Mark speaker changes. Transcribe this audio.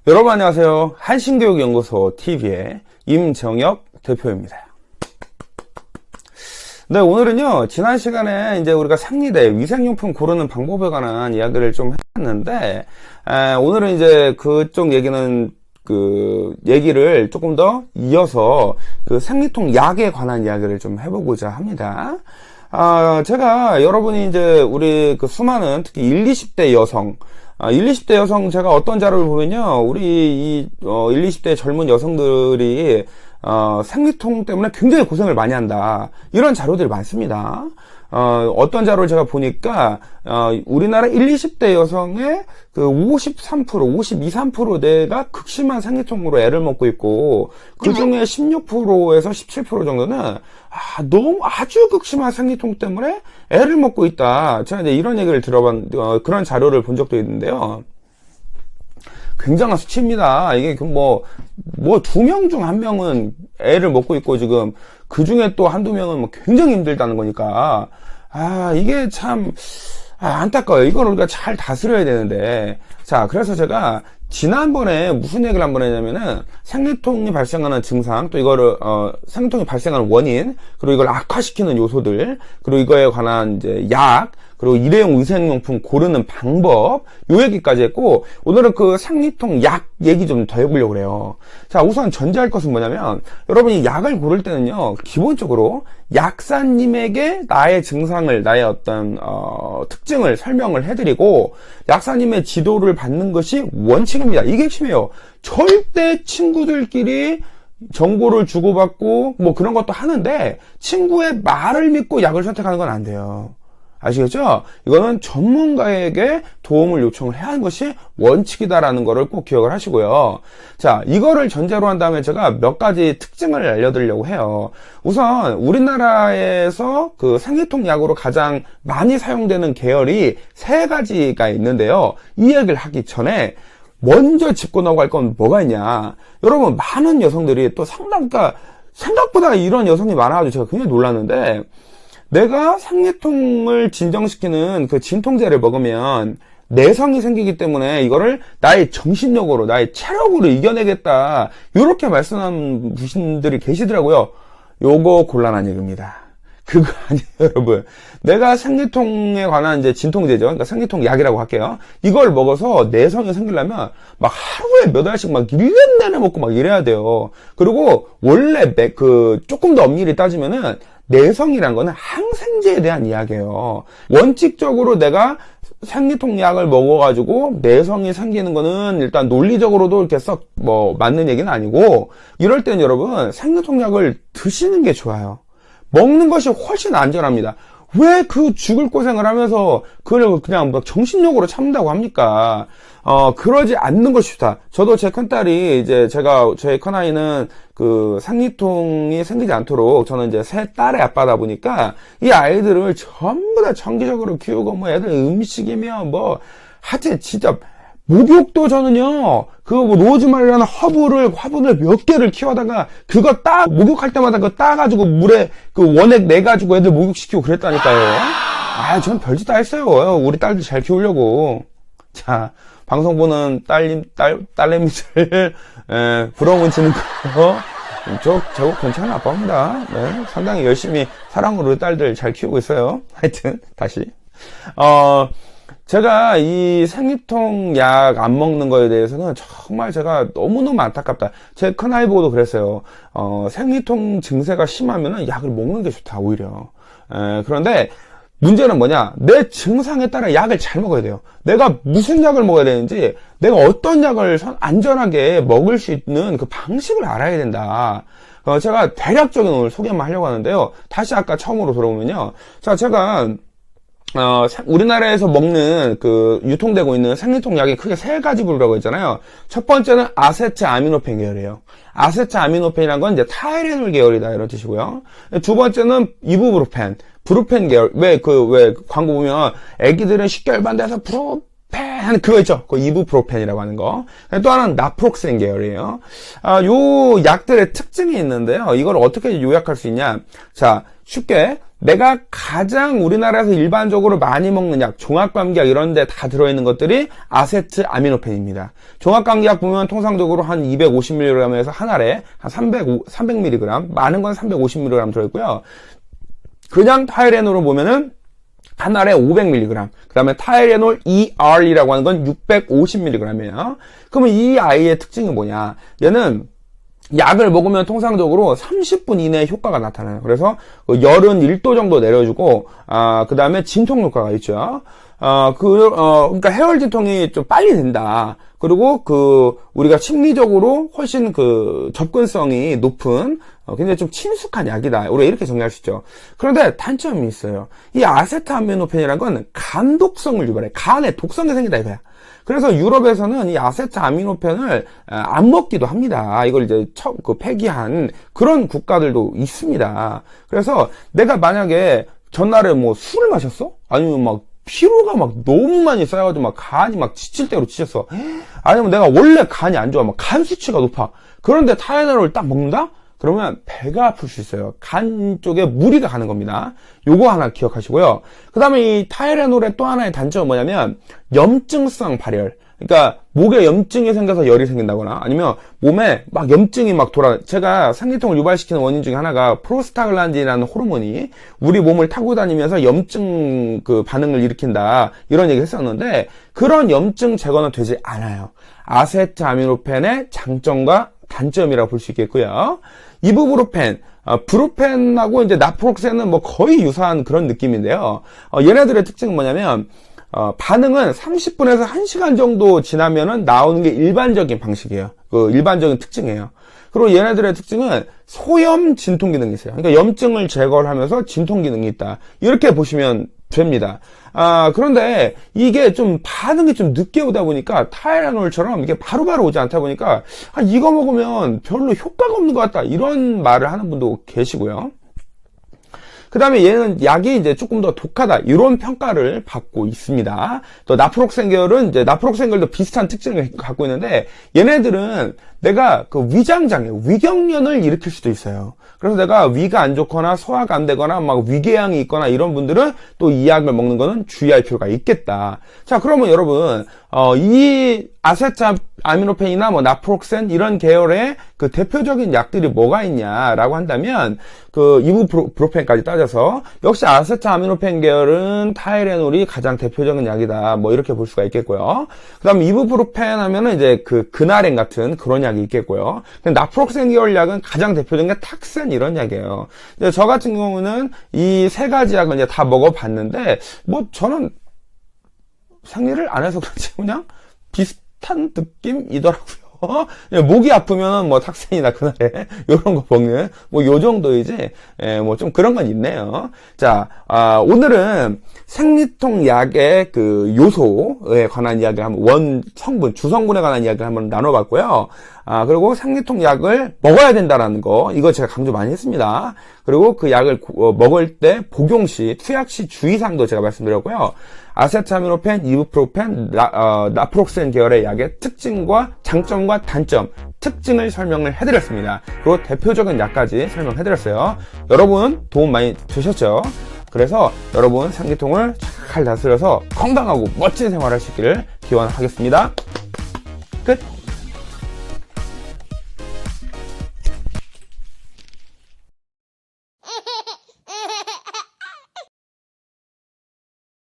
Speaker 1: 여러분 안녕하세요. 한신교육연구소 TV의 임정혁 대표입니다. 네, 오늘은요, 지난 시간에 이제 우리가 생리대, 위생용품 고르는 방법에 관한 이야기를 좀 했는데, 오늘은 이제 그쪽 얘기를 조금 더 이어서 그 생리통 약에 관한 이야기를 좀 해보고자 합니다. 제가 여러분이 이제 우리 그 수많은 특히 20대 여성, 20대 여성 제가 어떤 자료를 보면요, 우리 20대 젊은 여성들이 생리통 때문에 굉장히 고생을 많이 한다. 이런 자료들이 많습니다. 어떤 자료를 제가 보니까, 우리나라 20대 여성의 그 53%, 53%대가 극심한 생리통으로 애를 먹고 있고, 그 중에 16%에서 17% 정도는, 너무 아주 극심한 생리통 때문에 애를 먹고 있다. 제가 이제 이런 얘기를 그런 자료를 본 적도 있는데요. 굉장한 수치입니다. 이게 뭐 2명 중 1명은 애를 먹고 있고, 지금 그 중에 또 한두 명은 뭐 굉장히 힘들다는 거니까, 이게 참 안타까워요. 이걸 우리가 잘 다스려야 되는데. 자, 그래서 제가 지난번에 무슨 얘기를 한번 했냐면은, 생리통이 발생하는 증상, 또 이거를 생리통이 발생하는 원인, 그리고 이걸 악화시키는 요소들, 그리고 이거에 관한 이제 약, 그리고 일회용 위생용품 고르는 방법, 요 얘기까지 했고, 오늘은 그 생리통 약 얘기 좀 더 해보려고 그래요. 자, 우선 전제할 것은 뭐냐면, 여러분이 약을 고를 때는요, 기본적으로 약사님에게 나의 증상을, 나의 어떤 특징을 설명을 해드리고, 약사님의 지도를 받는 것이 원칙입니다. 이게 핵심이에요. 절대 친구들끼리 정보를 주고받고 뭐 그런 것도 하는데, 친구의 말을 믿고 약을 선택하는 건 안 돼요. 아시겠죠? 이거는 전문가에게 도움을 요청을 해야 하는 것이 원칙이다라는 거를 꼭 기억을 하시고요. 자, 이거를 전제로 한 다음에 제가 몇 가지 특징을 알려드리려고 해요. 우선 우리나라에서 그 생리통 약으로 가장 많이 사용되는 계열이 3가지가 있는데요. 이 얘기를 하기 전에 먼저 짚고 넘어갈 건 뭐가 있냐. 여러분, 많은 여성들이 또 생각보다 이런 여성이 많아가지고 제가 굉장히 놀랐는데, 내가 생리통을 진정시키는 그 진통제를 먹으면 내성이 생기기 때문에 이거를 나의 정신력으로, 나의 체력으로 이겨내겠다, 이렇게 말씀하는 분들이 계시더라고요. 요거 곤란한 얘기입니다. 그거 아니에요, 여러분. 내가 생리통에 관한 이제 진통제죠. 그러니까 생리통 약이라고 할게요. 이걸 먹어서 내성이 생기려면 막 하루에 몇 알씩 막 1년 내내 먹고 막 이래야 돼요. 그리고 원래 조금 더 엄밀히 따지면은 내성이란 거는 항생제에 대한 이야기예요. 원칙적으로 내가 생리통 약을 먹어가지고 내성이 생기는 거는 일단 논리적으로도 이렇게 썩 맞는 얘기는 아니고, 이럴 땐 여러분 생리통 약을 드시는 게 좋아요. 먹는 것이 훨씬 안전합니다. 왜 그 죽을 고생을 하면서 그걸 그냥 막 정신력으로 참는다고 합니까? 그러지 않는 것이 좋다. 저도 제 큰딸이 저희 큰아이는 그 생리통이 생기지 않도록, 저는 이제 3딸의 아빠다 보니까 이 아이들을 전부 다 정기적으로 키우고, 애들 음식이며 하여튼 진짜 목욕도 저는요, 로즈마리라는 화분을 몇 개를 키워다가, 그거 목욕할 때마다 그거 따가지고 물에 원액 내가지고 애들 목욕시키고 그랬다니까요. 전 별짓 다 했어요. 우리 딸들 잘 키우려고. 자, 방송 보는 딸내미들, 부러움 치는 거, 저거 괜찮은 아빠입니다. 네, 상당히 열심히 사랑으로 우리 딸들 잘 키우고 있어요. 하여튼, 다시. 제가 이 생리통 약 안 먹는 거에 대해서는 정말 제가 너무너무 안타깝다. 제 큰아이 보고도 그랬어요. 생리통 증세가 심하면은 약을 먹는 게 좋다, 오히려. 그런데 문제는 뭐냐? 내 증상에 따라 약을 잘 먹어야 돼요. 내가 무슨 약을 먹어야 되는지, 내가 어떤 약을 안전하게 먹을 수 있는 그 방식을 알아야 된다. 제가 대략적인 오늘 소개만 하려고 하는데요. 다시 아까 처음으로 돌아오면요. 자, 제가 우리나라에서 먹는 유통되고 있는 생리통 약이 크게 3가지 부류라고 했잖아요. 첫 번째는 아세트아미노펜 계열이에요. 아세트아미노펜이란 건 이제 타이레놀 계열이다, 이런 뜻이고요. 두 번째는 이부브루펜 계열. 왜 광고 보면 애기들은 식결반대에서 펜 그거 있죠. 그 이부프로펜이라고 하는 거. 또 하나는 나프록센 계열이에요. 요 약들의 특징이 있는데요. 이걸 어떻게 요약할 수 있냐? 자, 쉽게 내가 가장 우리나라에서 일반적으로 많이 먹는 약, 종합감기약 이런 데 다 들어있는 것들이 아세트아미노펜입니다. 종합감기약 보면 통상적으로 한 250mg에서 한 알에 한 300mg, 많은 건 350mg 들어있고요. 그냥 타이레놀을 보면은 한 알에 500mg, 그 다음에 타이레놀 ER이라고 하는 건 650mg이에요. 그러면 이 아이의 특징이 뭐냐? 얘는 약을 먹으면 통상적으로 30분 이내에 효과가 나타나요. 그래서 열은 1도 정도 내려주고, 그 다음에 진통 효과가 있죠. 그러니까 해열 진통이 좀 빨리 된다. 그리고 우리가 심리적으로 훨씬 접근성이 높은, 굉장히 좀 친숙한 약이다. 우리가 이렇게 정리할 수 있죠. 그런데 단점이 있어요. 이 아세트아미노펜이라는 건 간 독성을 유발해. 간에 독성이 생긴다 이거야. 그래서 유럽에서는 이 아세트아미노펜을 안 먹기도 합니다. 이걸 이제 폐기한 그런 국가들도 있습니다. 그래서 내가 만약에 전날에 뭐 술을 마셨어? 아니면 막 피로가 막 너무 많이 쌓여가지고 막 간이 막 지칠 대로 지쳤어. 아니면 내가 원래 간이 안 좋아. 막 간 수치가 높아. 그런데 타이레놀을 딱 먹는다? 그러면 배가 아플 수 있어요. 간 쪽에 무리가 가는 겁니다. 요거 하나 기억하시고요. 그 다음에 이 타이레놀의 또 하나의 단점은 뭐냐면 염증성 발열. 그러니까 목에 염증이 생겨서 열이 생긴다거나 아니면 몸에 막 염증이 막 제가 생리통을 유발시키는 원인 중에 하나가 프로스타글란딘이라는 호르몬이 우리 몸을 타고 다니면서 염증 반응을 일으킨다 이런 얘기 했었는데 그런 염증 제거는 되지 않아요. 아세트아미노펜의 장점과 단점이라고 볼 수 있겠고요. 이부브로펜, 브로펜하고 이제 나프록센은 뭐 거의 유사한 그런 느낌인데요. 얘네들의 특징은 뭐냐면 반응은 30분에서 1시간 정도 지나면은 나오는 게 일반적인 방식이에요. 일반적인 특징이에요. 그리고 얘네들의 특징은 소염 진통 기능이 있어요. 그러니까 염증을 제거를 하면서 진통 기능이 있다. 이렇게 보시면 됩니다. 그런데 이게 좀 반응이 좀 늦게 오다 보니까 타이레놀처럼 이게 바로바로 오지 않다 보니까 이거 먹으면 별로 효과가 없는 것 같다. 이런 말을 하는 분도 계시고요. 그 다음에 얘는 약이 이제 조금 더 독하다. 이런 평가를 받고 있습니다. 또 나프록센 계열은 이제 나프록센 계열도 비슷한 특징을 갖고 있는데 얘네들은 내가 위장장애, 위경련을 일으킬 수도 있어요. 그래서 내가 위가 안 좋거나 소화가 안 되거나 막 위궤양이 있거나 이런 분들은 또 이 약을 먹는 거는 주의할 필요가 있겠다. 자, 그러면 여러분, 이 아세트아미노펜이나 뭐 나프록센 이런 계열의 대표적인 약들이 뭐가 있냐라고 한다면 이부프로펜까지 따져서 역시 아세트아미노펜 계열은 타이레놀이 가장 대표적인 약이다. 뭐 이렇게 볼 수가 있겠고요. 그다음에 이부프로펜 하면은 이제 그나렌 같은 그런 약이 있겠고요. 근데 나프록센 계열 약은 가장 대표적인 게 탁센 이런 약이에요. 근데 저 같은 경우는 이 세 가지 약을 이제 다 먹어봤는데 뭐 저는 생리를 안 해서 그런지 그냥 비슷한 느낌이더라고요. 목이 아프면 뭐 탁센이나 그날에 요런 거 먹는 뭐 요 정도이지 뭐 좀 그런 건 있네요. 자, 오늘은 생리통 약의 요소에 관한 이야기를 한번 성분, 주성분에 관한 이야기를 한번 나눠봤고요. 그리고 생리통 약을 먹어야 된다라는 거, 이거 제가 강조 많이 했습니다. 그리고 그 약을 먹을 때 복용 시, 투약 시 주의사항도 제가 말씀드렸고요. 아세트아미노펜, 이부프로펜, 나프록센 계열의 약의 특징과 장점과 단점, 특징을 설명을 해드렸습니다. 그리고 대표적인 약까지 설명해드렸어요. 여러분 도움 많이 되셨죠? 그래서 여러분 생리통을 잘 다스려서 건강하고 멋진 생활을 할 수 있기를 기원하겠습니다. 끝!